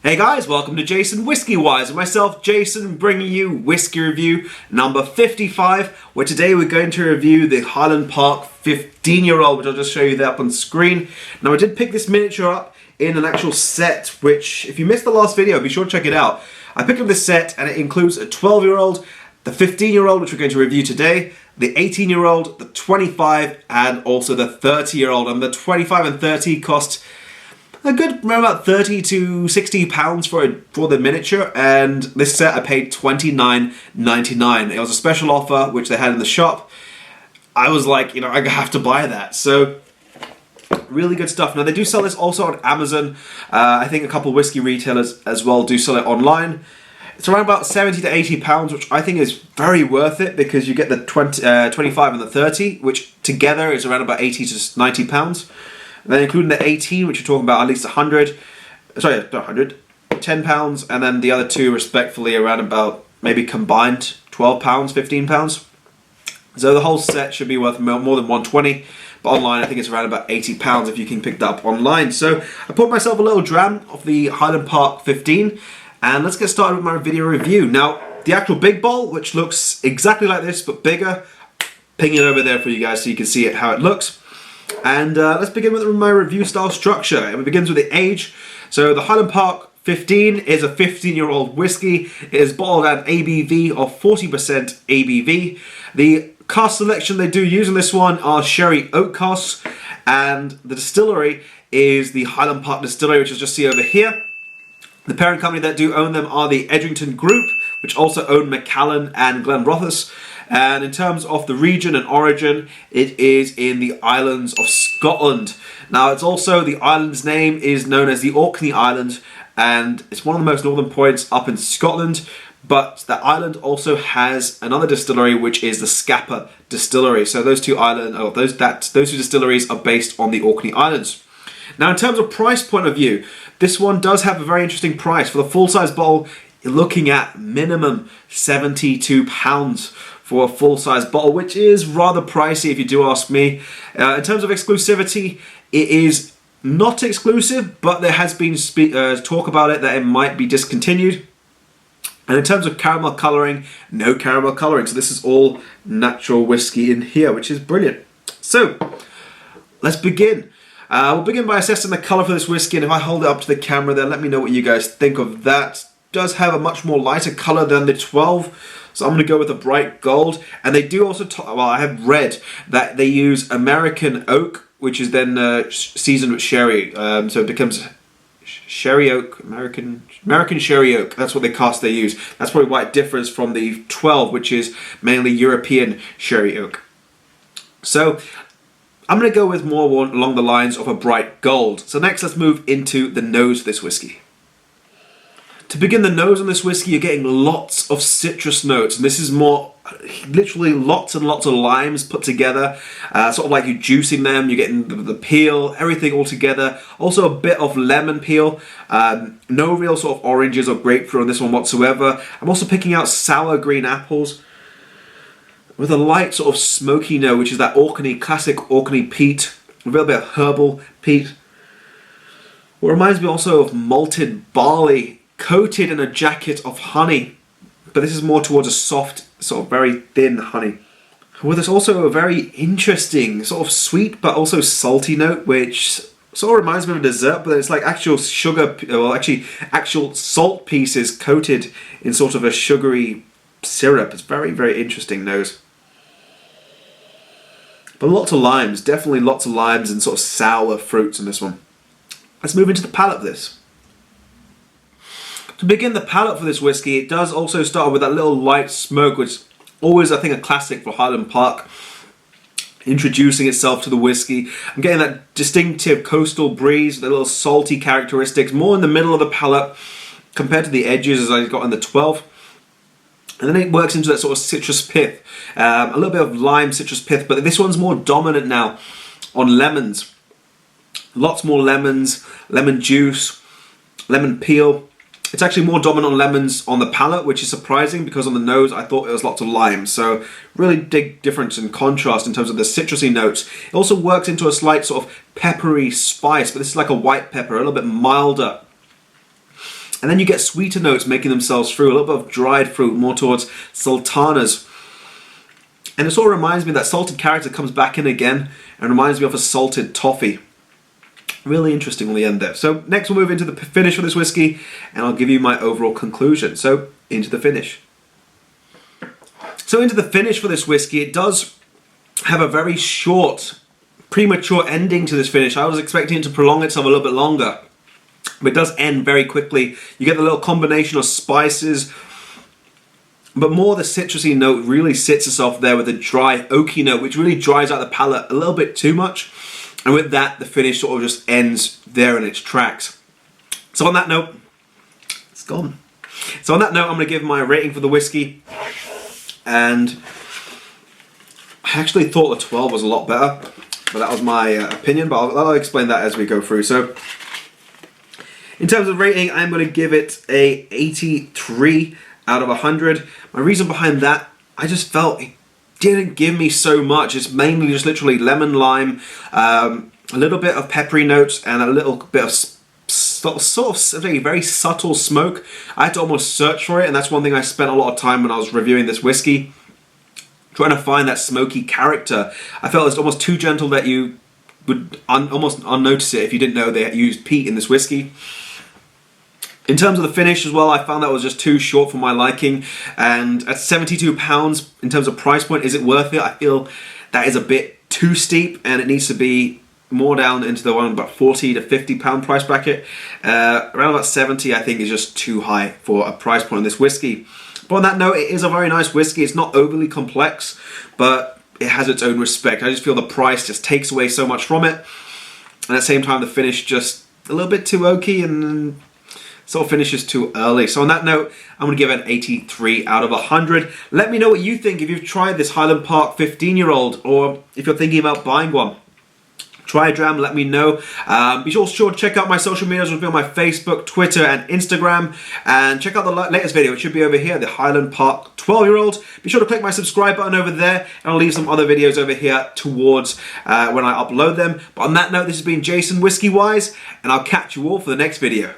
Hey guys, welcome to JasonWhiskyWise and myself, Jason, bringing you whiskey review number 55, where today we're going to review the Highland Park 15-year-old, which I'll just show you there up on screen. Now I did pick this miniature up in an actual set, which if you missed the last video, be sure to check it out. I picked up this set and it includes a 12-year-old, the 15-year-old, which we're going to review today, the 18-year-old, the 25, and also the 30-year-old. And the 25 and 30 cost a good around about 30 to 60 pounds for the miniature, and this set I paid $29.99. It was a special offer which they had in the shop. I was like, I have to buy that. So really good stuff. Now they do sell this also on Amazon. I think a couple of whiskey retailers as well do sell it online. It's around about 70 to 80 pounds, which I think is very worth it because you get the 25 and the 30, which together is around about 80 to 90 pounds. And then including the 18, which you're talking about at least 100, sorry, not 100, 10 pounds, and then the other two respectfully around about maybe combined 12 pounds, 15 pounds. So the whole set should be worth more than 120, but online I think it's around about 80 pounds if you can pick that up online. So I bought myself a little dram of the Highland Park 15, and let's get started with my video review. Now, the actual big bowl, which looks exactly like this but bigger, ping it over there for you guys so you can see how it looks. And let's begin with my review style structure. It begins with the age. So the Highland Park 15 is a 15-year-old whiskey. It is bottled at ABV of 40% ABV. The cask selection they do use on this one are sherry oak casks, and the distillery is the Highland Park Distillery, which you just see over here. The parent company that do own them are the Edrington Group, which also own Macallan and Glenrothes. And in terms of the region and origin, it is in the islands of Scotland. Now, it's also, the island's name is known as the Orkney Island, and it's one of the most northern points up in Scotland. But the island also has another distillery, which is the Scapa Distillery. So those two those two distilleries are based on the Orkney Islands. Now, in terms of price point of view, this one does have a very interesting price. For the full-size bottle, you're looking at minimum £72 for a full-size bottle, which is rather pricey if you do ask me. In terms of exclusivity, it is not exclusive, but there has been talk about it that it might be discontinued. And in terms of caramel colouring, no caramel colouring. So this is all natural whiskey in here, which is brilliant. So let's begin. We'll begin by assessing the colour for this whiskey, and if I hold it up to the camera there, let me know what you guys think of that. It does have a much more lighter colour than the 12. So I'm going to go with a bright gold. And they do also, I have read that they use American oak, which is then seasoned with sherry. So it becomes sherry oak, American sherry oak. That's what the cask they use. That's probably why it differs from the 12, which is mainly European sherry oak. So I'm going to go with more along the lines of a bright gold. So next, let's move into the nose of this whiskey. To begin the nose on this whiskey, you're getting lots of citrus notes, and this is more literally lots and lots of limes put together, sort of like you're juicing them. You're getting the peel, everything all together. Also a bit of lemon peel, no real sort of oranges or grapefruit on this one whatsoever. I'm also picking out sour green apples with a light sort of smoky note, which is that classic Orkney peat, a little bit of herbal peat. What reminds me also of malted barley coated in a jacket of honey, but this is more towards a soft, sort of very thin honey. Well, there's also a very interesting sort of sweet but also salty note, which sort of reminds me of a dessert, but it's like actual sugar, well actually actual salt pieces coated in sort of a sugary syrup. It's very, very interesting nose. But lots of limes, definitely lots of limes and sort of sour fruits in this one. Let's move into the palate of this. To begin the palate for this whiskey, it does also start with that little light smoke, which is always, I think, a classic for Highland Park, introducing itself to the whiskey. I'm getting that distinctive coastal breeze, the little salty characteristics, more in the middle of the palate compared to the edges as I got in the 12. And then it works into that sort of citrus pith, a little bit of lime citrus pith, but this one's more dominant now on lemons. Lots more lemons, lemon juice, lemon peel. It's actually more dominant on lemons on the palate, which is surprising because on the nose I thought it was lots of lime. So really big difference in contrast in terms of the citrusy notes. It also works into a slight sort of peppery spice, but this is like a white pepper, a little bit milder. And then you get sweeter notes making themselves through, a little bit of dried fruit, more towards sultanas. And it sort of reminds me that salted character comes back in again and reminds me of a salted toffee. Really interesting on the end there. So next we'll move into the finish for this whiskey and I'll give you my overall conclusion. So into the finish. So into the finish for this whiskey, it does have a very short, premature ending to this finish. I was expecting it to prolong itself a little bit longer, but it does end very quickly. You get the little combination of spices, but more the citrusy note really sits itself there with a dry oaky note, which really dries out the palate a little bit too much. And with that, the finish sort of just ends there in its tracks. So on that note, it's gone. So on that note, I'm going to give my rating for the whiskey. And I actually thought the 12 was a lot better, but that was my opinion, but I'll explain that as we go through. So in terms of rating, I'm going to give it a 83 out of 100. My reason behind that, I just felt it didn't give me so much. It's mainly just literally lemon, lime, a little bit of peppery notes, and a little bit of sort of a very subtle smoke. I had to almost search for it, and that's one thing I spent a lot of time when I was reviewing this whiskey, trying to find that smoky character. I felt it's almost too gentle that you would almost unnotice it if you didn't know they used peat in this whiskey. In terms of the finish as well, I found that was just too short for my liking, and at £72 in terms of price point, is it worth it? I feel that is a bit too steep, and it needs to be more down into the one about £40 to £50 price bracket. Around about 70 I think is just too high for a price point on this whiskey. But on that note, it is a very nice whiskey. It's not overly complex, but it has its own respect. I just feel the price just takes away so much from it, and at the same time the finish just a little bit too oaky and sort of finishes too early. So on that note, I'm going to give it an 83 out of 100. Let me know what you think if you've tried this Highland Park 15-year-old, or if you're thinking about buying one. Try a dram, let me know. Be sure to check out my social medias, which will be on my Facebook, Twitter, and Instagram. And check out the latest video, which should be over here, the Highland Park 12-year-old. Be sure to click my subscribe button over there, and I'll leave some other videos over here towards when I upload them. But on that note, this has been JasonWhiskyWise, and I'll catch you all for the next video.